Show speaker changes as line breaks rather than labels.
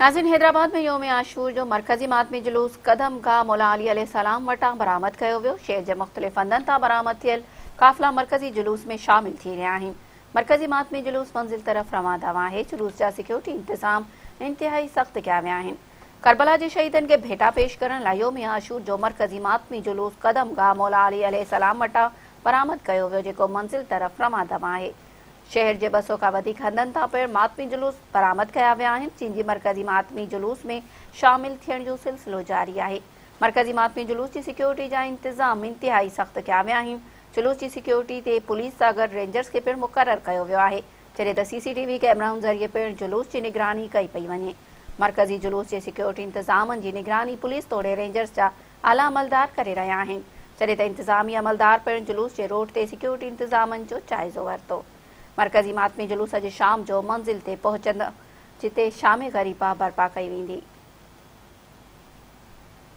नाज़रीन, हैदराबाद में योम आशूर जो मरकज़ी मातमी जुलूस कदम गाह मौला अली अलैहिस्सलाम वटां बरामद कयो वियो। शहर जे मुख़्तलिफ़ हंधनि तां बरामद थियल काफ़िला मरकज़ी जुलूस में शामिल थी रहिया आहिनि। मरकज़ी मातमी जुलूस मंज़िल तरफ़ रवां दवा आहे। जुलूस जा सिक्योरिटी इंतज़ाम इंतिहाई सख़्त कया विया आहिनि। करबला जे शहीदनि खे भेटा पेश करण लाइ योम आशूर जो मरकज़ी मातमी जुलूस कदम गाह मौला अली अलैहिस्सलाम वटां बरामद कयो वियो, जेको मंज़िल तरफ़ रवां दवा आहे। शहर जे 200 खां वधीक हंधनि तां पिणु मातमी जुलूस बरामद कया विया आहिनि, जिन जी मरकज़ी मातमी जुलूस में शामिल थियण जो सिलसिलो जारी आहे। मरकज़ी मातमी जुलूस जी सिक्योरिटी जा इंतज़ाम इंतिहाई सख़्त कया विया आहिनि। जुलूस जी सिक्योरिटी ते पुलिस सां गॾु रेंजर्स खे पिणु मुक़ररु कयो वियो आहे, जॾहिं त CCTV कैमराउनि ज़रिए पिणु जुलूस जी निगरानी कई पई वञे। मरकज़ी जुलूस जे सिक्योरिटी इंतज़ामनि जी निगरानी पुलिस तोड़े रेंजर्स जा आला अमलदार करे रहिया आहिनि, जॾहिं त इंतज़ामी अमलदार पिणु जुलूस जे रोड ते सिक्योरिटी इंतज़ामनि जो जाइज़ो वरितो। मरकज़ी मातमी जुलूस अॼु शाम जो मंज़िल ते पहुचंदा, जिते शाम ग़रीबा बर्पा कई वेंदी।